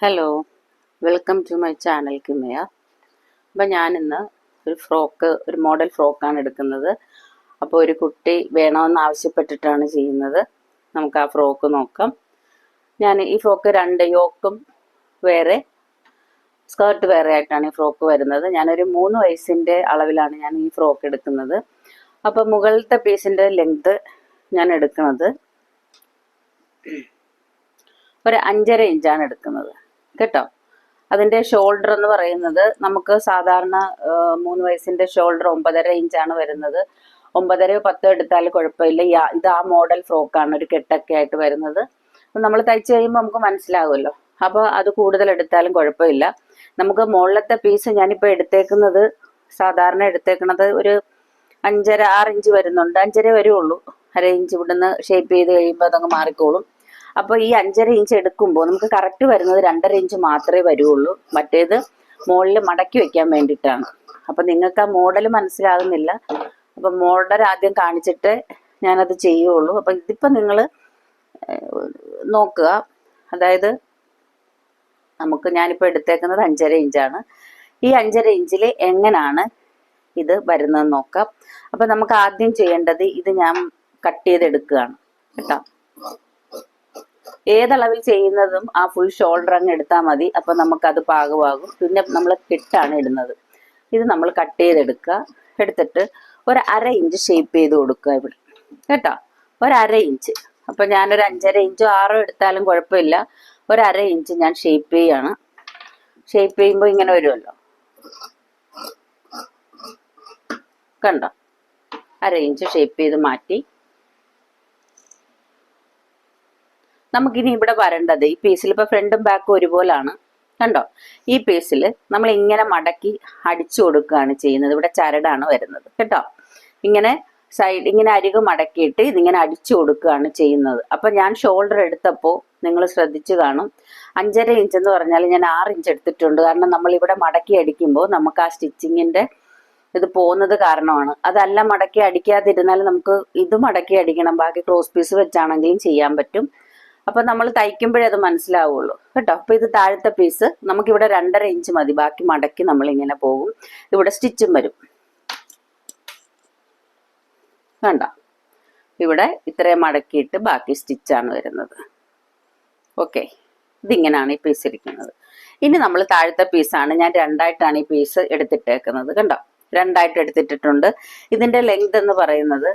Hello, welcome to my channel Kimaya. അപ്പം ഞാനിന്ന് ഒരു മോഡൽ ഫ്രോക്കാണ് എടുക്കുന്നത്. അപ്പോൾ ഒരു കുട്ടി വേണമെന്ന് ആവശ്യപ്പെട്ടിട്ടാണ് ചെയ്യുന്നത്. നമുക്ക് ആ ഫ്രോക്ക് നോക്കാം. ഞാൻ ഈ ഫ്രോക്ക് രണ്ട് യോക്കും വേറെ സ്കേർട്ട് വേറെ ആയിട്ടാണ് ഈ ഫ്രോക്ക് വരുന്നത്. ഞാനൊരു 3 വയസ്സിൻ്റെ അളവിലാണ് ഞാൻ ഈ ഫ്രോക്ക് എടുക്കുന്നത്. അപ്പോൾ മുകളിലത്തെ പീസിൻ്റെ ലെങ്ത് ഞാൻ എടുക്കുന്നത് ഒരു 5.5 ഇഞ്ചാണ് എടുക്കുന്നത് കേട്ടോ. അതിൻ്റെ ഷോൾഡർ എന്ന് പറയുന്നത് നമുക്ക് സാധാരണ 3 വയസ്സിൻ്റെ ഷോൾഡർ 9.5 ഇഞ്ചാണ് വരുന്നത്. 9.5 10 എടുത്താൽ കുഴപ്പമില്ല. ഇത് ആ മോഡൽ ഫ്രോക്കാണ്, ഒരു കെട്ടൊക്കെ ആയിട്ട് വരുന്നത്. അപ്പം നമ്മൾ തയ്ച്ച് കഴിയുമ്പോൾ നമുക്ക് മനസ്സിലാകുമല്ലോ. അപ്പോൾ അത് കൂടുതൽ എടുത്താലും കുഴപ്പമില്ല. നമുക്ക് മുകളിലത്തെ പീസ് ഞാനിപ്പോൾ എടുത്തേക്കുന്നത് സാധാരണ എടുത്തേക്കുന്നത് ഒരു 5.5 6 ഇഞ്ച് വരുന്നുണ്ട്. 5.5 വരുള്ളൂ. 1/2 ഇഞ്ച് ഇവിടുന്ന് ഷേപ്പ് ചെയ്ത് കഴിയുമ്പോൾ അതങ്ങ് മാറിക്കോളും. അപ്പോൾ ഈ 5.5 ഇഞ്ച് എടുക്കുമ്പോൾ നമുക്ക് കറക്റ്റ് വരുന്നത് 2.5 ഇഞ്ച് മാത്രമേ വരുള്ളൂ. മറ്റേത് മുകളിൽ മടക്കി വെക്കാൻ വേണ്ടിയിട്ടാണ്. അപ്പം നിങ്ങൾക്ക് ആ മോഡൽ മനസ്സിലാകുന്നില്ല. അപ്പം മോഡൽ ആദ്യം കാണിച്ചിട്ട് ഞാനത് ചെയ്യുള്ളൂ. അപ്പം ഇതിപ്പോൾ നിങ്ങൾ നോക്കുക. അതായത് ഞാനിപ്പോൾ എടുത്തേക്കുന്നത് 5.5 ഇഞ്ചാണ്. ഈ 5.5 ഇഞ്ചിൽ എങ്ങനെയാണ് ഇത് വരുന്നതെന്ന് നോക്കാം. അപ്പം നമുക്ക് ആദ്യം ചെയ്യേണ്ടത് ഇത് ഞാൻ കട്ട് ചെയ്തെടുക്കുകയാണ് കേട്ടോ. ഏതളവിൽ ചെയ്യുന്നതും ആ ഫുൾ ഷോൾഡർ അങ്ങ് എടുത്താൽ മതി. അപ്പം നമുക്കത് പാകമാകും. പിന്നെ നമ്മൾ കെട്ടാണ് ഇടുന്നത്. ഇത് നമ്മൾ കട്ട് ചെയ്തെടുക്കുക. എടുത്തിട്ട് ഒരു 1/2 ഇഞ്ച് ഷേപ്പ് ചെയ്ത് കൊടുക്കുക ഇവിടെ കേട്ടോ. ഒരു 1/2 ഇഞ്ച്. അപ്പം ഞാനൊരു 5.5 ഇഞ്ചോ 6 എടുത്താലും കുഴപ്പമില്ല. ഒരു 1/2 ഇഞ്ച് ഞാൻ ഷേപ്പ് ചെയ്യാണ്. ഷേപ്പ് ചെയ്യുമ്പോൾ ഇങ്ങനെ വരുമല്ലോ, കണ്ടോ. 1/2 ഇഞ്ച് ഷേപ്പ് ചെയ്ത് മാറ്റി. നമുക്കിനി ഇവിടെ വരേണ്ടത് ഈ പീസിൽ ഇപ്പോൾ ഫ്രണ്ടും ബാക്കും ഒരുപോലാണ് കണ്ടോ. ഈ പീസിൽ നമ്മൾ ഇങ്ങനെ മടക്കി അടിച്ചു കൊടുക്കുകയാണ് ചെയ്യുന്നത്. ഇവിടെ ചരടാണ് വരുന്നത് കേട്ടോ. ഇങ്ങനെ ഇങ്ങനെ അരികു മടക്കിയിട്ട് ഇതിങ്ങനെ അടിച്ചു കൊടുക്കുകയാണ് ചെയ്യുന്നത്. അപ്പം ഞാൻ ഷോൾഡർ എടുത്തപ്പോൾ നിങ്ങൾ ശ്രദ്ധിച്ചു കാണും, 5.5 ഇഞ്ച് എന്ന് പറഞ്ഞാൽ ഞാൻ 6 ഇഞ്ച് എടുത്തിട്ടുണ്ട്. കാരണം നമ്മളിവിടെ മടക്കി അടിക്കുമ്പോൾ നമുക്ക് ആ സ്റ്റിച്ചിങ്ങിൻ്റെ ഇത് പോകുന്നത് കാരണമാണ്. അതല്ല മടക്കി അടിക്കാതിരുന്നാൽ നമുക്ക് ഇത് മടക്കി അടിക്കണം. ബാക്കി ക്രോസ് പീസ് വെച്ചാണെങ്കിലും ചെയ്യാൻ പറ്റും. അപ്പം നമ്മൾ തയ്ക്കുമ്പോഴേ അത് മനസ്സിലാവുള്ളൂ കേട്ടോ. അപ്പം ഇത് താഴത്തെ പീസ് നമുക്കിവിടെ 2.5 ഇഞ്ച് മതി. ബാക്കി മടക്കി നമ്മളിങ്ങനെ പോകും. ഇവിടെ സ്റ്റിച്ചും വരും കണ്ടോ. ഇവിടെ ഇത്രയും മടക്കിയിട്ട് ബാക്കി സ്റ്റിച്ചാണ് വരുന്നത്. ഓക്കെ, ഇതിങ്ങനെയാണ് ഈ പീസ് ഇരിക്കുന്നത്. ഇനി നമ്മൾ താഴത്തെ പീസാണ്, ഞാൻ 2ആയിട്ടാണ് ഈ പീസ് എടുത്തിട്ടേക്കുന്നത് കണ്ടോ. 2ആയിട്ട് എടുത്തിട്ടിട്ടുണ്ട്. ഇതിൻ്റെ ലെങ്ത് എന്ന് പറയുന്നത്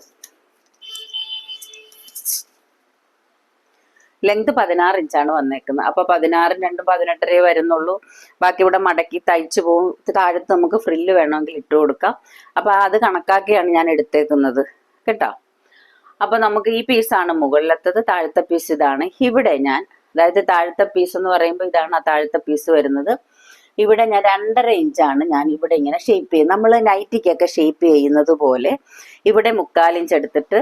ലെങ്ത് 16 ഇഞ്ചാണ് വന്നേക്കുന്നത്. അപ്പോൾ 16 2 18 വരുന്നുള്ളൂ. ബാക്കി ഇവിടെ മടക്കി തയ്ച്ചു പോകും. താഴത്ത് നമുക്ക് ഫ്രില്ല് വേണമെങ്കിൽ ഇട്ട് കൊടുക്കാം. അപ്പോൾ അത് കണക്കാക്കിയാണ് ഞാൻ എടുത്തേക്കുന്നത് കേട്ടോ. അപ്പോൾ നമുക്ക് ഈ പീസാണ് മുകളിലത്തത്. താഴത്തെ പീസ് ഇതാണ്. ഇവിടെ ഞാൻ അതായത് താഴത്തെ പീസ് എന്ന് പറയുമ്പോൾ ഇതാണ് ആ താഴത്തെ പീസ് വരുന്നത്. ഇവിടെ ഞാൻ 2.5 ഇഞ്ചാണ് ഞാൻ ഇവിടെ ഇങ്ങനെ ഷേപ്പ് ചെയ്യുന്നത്. നമ്മൾ നൈറ്റിക്കൊക്കെ ഷേപ്പ് ചെയ്യുന്നത് പോലെ ഇവിടെ 3/4 ഇഞ്ച് എടുത്തിട്ട്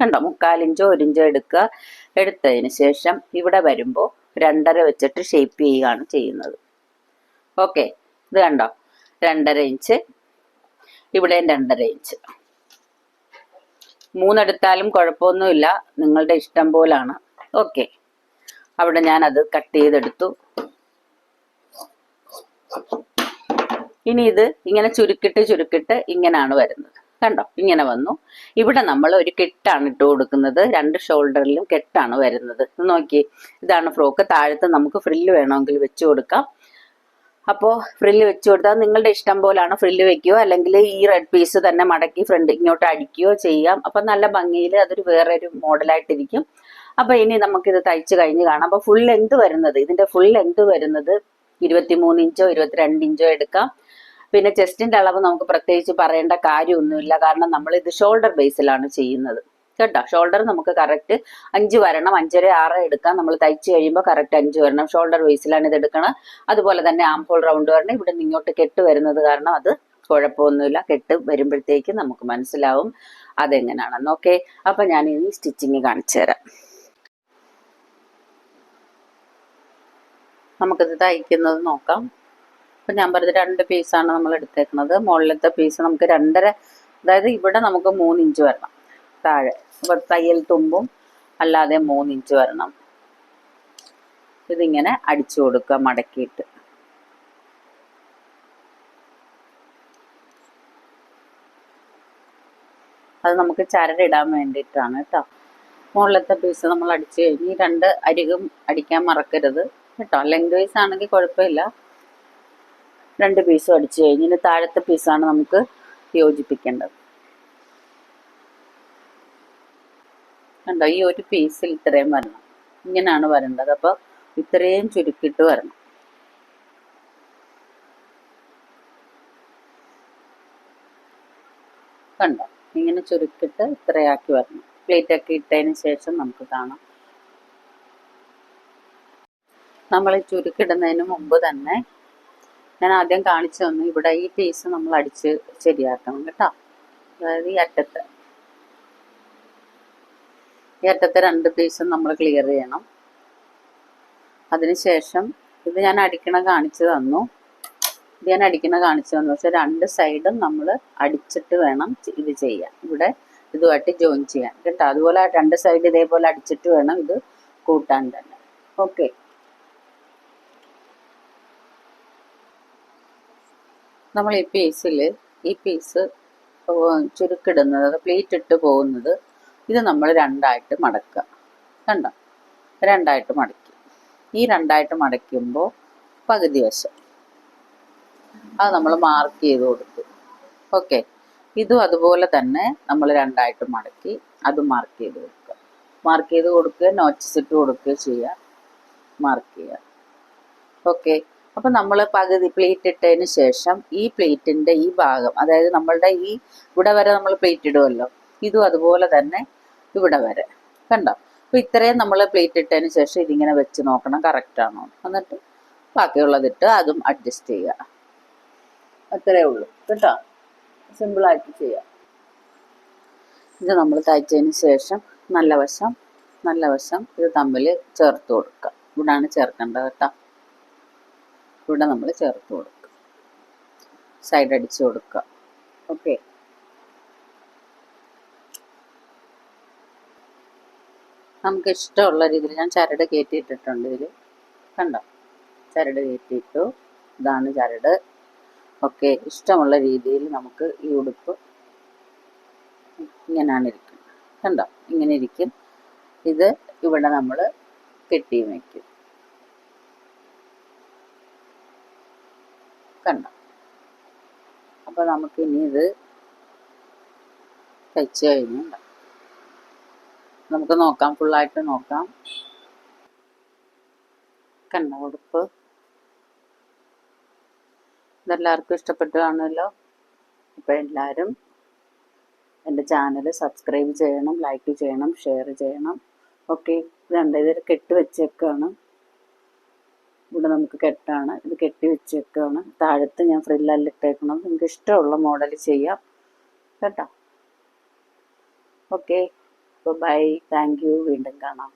കണ്ടോ, 3/4 ഇഞ്ചോ 1 ഇഞ്ചോ എടുക്കുക. എടുത്തതിന് ശേഷം ഇവിടെ വരുമ്പോൾ 2.5 വെച്ചിട്ട് ഷേപ്പ് ചെയ്യുകയാണ് ചെയ്യുന്നത്. ഓക്കെ, ഇത് കണ്ടോ, 2.5 ഇഞ്ച്, ഇവിടെയും 2.5 ഇഞ്ച്. 3 എടുത്താലും കുഴപ്പമൊന്നുമില്ല, നിങ്ങളുടെ ഇഷ്ടം പോലാണ്. ഓക്കെ, അവിടെ ഞാനത് കട്ട് ചെയ്തെടുത്തു. ഇനി ഇത് ഇങ്ങനെ ചുരുക്കിട്ട് ഇങ്ങനെയാണ് വരുന്നത് കണ്ടോ. ഇങ്ങനെ വന്നു. ഇവിടെ നമ്മൾ ഒരു കെട്ടാണ് ഇട്ട് കൊടുക്കുന്നത്. 2 ഷോൾഡറിലും കെട്ടാണ് വരുന്നത്. നോക്കി, ഇതാണ് ഫ്രോക്ക്. താഴത്ത് നമുക്ക് ഫ്രില്ല് വേണമെങ്കിൽ വെച്ച് കൊടുക്കാം. അപ്പോൾ ഫ്രില്ല് വെച്ച് കൊടുത്താൽ നിങ്ങളുടെ ഇഷ്ടം പോലാണ്. ഫ്രില്ല് വെക്കുകയോ അല്ലെങ്കിൽ ഈ റെഡ് പീസ് തന്നെ മടക്കി ഫ്രണ്ട് ഇങ്ങോട്ട് അടിക്കുകയോ ചെയ്യാം. അപ്പം നല്ല ഭംഗിയിൽ അതൊരു വേറൊരു മോഡലായിട്ടിരിക്കും. അപ്പോൾ ഇനി നമുക്കിത് തയ്ച്ച് കഴിഞ്ഞ് കാണാം. അപ്പോൾ ഫുൾ ലെങ്ത് വരുന്നത്, ഇതിൻ്റെ ഫുൾ ലെങ്ത് വരുന്നത് 23 ഇഞ്ചോ 22 ഇഞ്ചോ എടുക്കാം. പിന്നെ ചെസ്റ്റിൻ്റെ അളവ് നമുക്ക് പ്രത്യേകിച്ച് പറയേണ്ട കാര്യമൊന്നുമില്ല. കാരണം നമ്മളിത് ഷോൾഡർ ബേസിലാണ് ചെയ്യുന്നത് കേട്ടോ. ഷോൾഡർ നമുക്ക് കറക്റ്റ് 5 വരണം. 5.5 6 എടുക്കാം. നമ്മൾ തയ്ച്ച് കഴിയുമ്പോൾ കറക്റ്റ് 5 വരണം. ഷോൾഡർ ബേസിലാണ് ഇത് എടുക്കണം. അതുപോലെ തന്നെ ആം ഹോൾ റൗണ്ട് വരണം. ഇവിടെ നിന്ന് ഇങ്ങോട്ട് കെട്ട് വരുന്നത് കാരണം അത് കുഴപ്പമൊന്നുമില്ല. കെട്ട് വരുമ്പോഴത്തേക്ക് നമുക്ക് മനസ്സിലാവും അതെങ്ങനെയാണെന്ന്. ഓക്കെ, അപ്പം ഞാൻ ഇനി സ്റ്റിച്ചിങ് കാണിച്ചു തരാം. നമുക്കിത് തയ്ക്കുന്നത് നോക്കാം. അപ്പം ഞാൻ പറഞ്ഞത് 2 പീസാണ് നമ്മൾ എടുത്തേക്കുന്നത്. മുകളിലത്തെ പീസ് നമുക്ക് 2.5, അതായത് ഇവിടെ നമുക്ക് 3 ഇഞ്ച് വരണം താഴെ. അപ്പോൾ തയ്യൽ തുമ്പും അല്ലാതെ 3 ഇഞ്ച് വരണം. ഇതിങ്ങനെ അടിച്ചു കൊടുക്കുക മടക്കിയിട്ട്. അത് നമുക്ക് ചരടിടാൻ വേണ്ടിയിട്ടാണ് കേട്ടോ. മുകളിലത്തെ പീസ് നമ്മൾ അടിച്ചു കഴിഞ്ഞ് ഈ 2 അരികും അടിക്കാൻ മറക്കരുത് കേട്ടോ. ലെങ്ത് വൈസ് ആണെങ്കിൽ കുഴപ്പമില്ല. 2 പീസും അടിച്ചു കഴിഞ്ഞ് ഇനി താഴത്തെ പീസാണ് നമുക്ക് യോജിപ്പിക്കേണ്ടത്. കണ്ടോ, ഈ ഒരു പീസിൽ ഇത്രയും വരണം. ഇങ്ങനെയാണ് വരേണ്ടത്. അപ്പോൾ ഇത്രയും ചുരുക്കിയിട്ട് വരണം. കണ്ടോ, ഇങ്ങനെ ചുരുക്കിയിട്ട് ഇത്രയാക്കി വരണം. പ്ലേറ്റ് ഒക്കെ ഇട്ടതിന് ശേഷം നമുക്ക് കാണാം. നമ്മൾ ഈ ചുരുക്കിടുന്നതിന് മുമ്പ് തന്നെ ഞാൻ ആദ്യം കാണിച്ചു തന്നു, ഇവിടെ ഈ പീസ് നമ്മൾ അടിച്ച് ശരിയാക്കണം കേട്ടോ. അതായത് ഈ അറ്റത്തെ 2 പീസും നമ്മൾ ക്ലിയർ ചെയ്യണം. അതിനുശേഷം ഇത് ഞാൻ അടിക്കണ കാണിച്ചു തന്നു. പക്ഷെ 2 സൈഡും നമ്മൾ അടിച്ചിട്ട് വേണം ഇത് ചെയ്യാൻ. ഇവിടെ ഇതുമായിട്ട് ജോയിൻ ചെയ്യാൻ കേട്ടോ. അതുപോലെ 2 സൈഡ് ഇതേപോലെ അടിച്ചിട്ട് വേണം ഇത് കൂട്ടാൻ തന്നെ. ഓക്കെ, നമ്മൾ ഈ പീസ് ചുരുക്കിടുന്നത്, പ്ലീറ്റ് ഇട്ട് പോകുന്നത്, ഇത് നമ്മൾ 2ആയിട്ട് മടക്കുക. കണ്ടോ, 2ആയിട്ട് മടക്കി. ഈ 2ആയിട്ട് മടക്കുമ്പോൾ പകുതി വശം അത് നമ്മൾ മാർക്ക് ചെയ്ത് കൊടുത്തു. ഓക്കെ, ഇതും അതുപോലെ തന്നെ നമ്മൾ 2ആയിട്ട് മടക്കി അതും മാർക്ക് ചെയ്ത് കൊടുക്കുക. നോട്ട്സ് ഇട്ട് കൊടുക്കുക ചെയ്യുക, മാർക്ക് ചെയ്യുക. ഓക്കെ, അപ്പം നമ്മൾ പകുതി പ്ലേറ്റ് ഇട്ടതിന് ശേഷം ഈ പ്ലേറ്റിൻ്റെ ഈ ഭാഗം, അതായത് നമ്മളുടെ ഈ ഇവിടെ വരെ നമ്മൾ പ്ലേറ്റ് ഇടുമല്ലോ, ഇതും അതുപോലെ തന്നെ ഇവിടെ വരെ. കണ്ടോ, അപ്പോൾ ഇത്രയും നമ്മൾ പ്ലേറ്റ് ഇട്ടതിന് ശേഷം ഇതിങ്ങനെ വെച്ച് നോക്കണം കറക്റ്റാണോ. എന്നിട്ട് ബാക്കിയുള്ളതിട്ട് അതും അഡ്ജസ്റ്റ് ചെയ്യുക. അത്രയേ ഉള്ളൂ കേട്ടോ. സിമ്പിളായിട്ട് ചെയ്യാം. ഇത് നമ്മൾ തയ്ച്ചതിന് ശേഷം നല്ല വശം ഇത് തമ്മിൽ ചേർത്ത് കൊടുക്കുക. ഇവിടാണ് ചേർക്കേണ്ടത് കേട്ടോ. ഇവിടെ നമ്മൾ ചേർത്ത് കൊടുക്കുക, സൈഡ് അടിച്ച് കൊടുക്കുക. ഓക്കെ, നമുക്ക് ഇഷ്ടമുള്ള രീതിയിൽ ഞാൻ ചരട് കയറ്റിയിട്ടിട്ടുണ്ട്. ഇതിൽ കണ്ടോ, ചരട് കയറ്റിയിട്ടു. ഇതാണ് ചരട്. ഓക്കെ, ഇഷ്ടമുള്ള രീതിയിൽ നമുക്ക് ഈ ഉടുപ്പ് ഇങ്ങനെയാണ് ഇരിക്കുന്നത്. കണ്ടോ, ഇങ്ങനെ ഇരിക്കും. ഇത് ഇവിടെ നമ്മൾ കെട്ടി വയ്ക്കും. കണ്ടോ, അപ്പോൾ നമുക്കിനി ഇത് തയ്ച്ച് കഴിഞ്ഞുണ്ട് നമുക്ക് നോക്കാം, ഫുള്ളായിട്ട് നോക്കാം. കണ്ടോ ഉടുപ്പ്, ഇതെല്ലാവർക്കും ഇഷ്ടപ്പെട്ടു കാണുമല്ലോ. അപ്പോൾ എല്ലാവരും എൻ്റെ ചാനൽ സബ്സ്ക്രൈബ് ചെയ്യണം, ലൈക്ക് ചെയ്യണം, ഷെയർ ചെയ്യണം. ഓക്കെ, ഇത് കെട്ടി വെച്ചേക്കാണ്. ഇവിടെ നമുക്ക് കെട്ടാണ്, ഇത് കെട്ടി വെച്ചേക്കാണ്. താഴത്ത് ഞാൻ ഫ്രില്ലെല്ലാം ഇട്ടേക്കണം. നിങ്ങൾക്ക് ഇഷ്ടമുള്ള മോഡൽ ചെയ്യാം കേട്ടോ. ഓക്കെ, അപ്പോൾ ബൈ, താങ്ക് യു. വീണ്ടും കാണാം.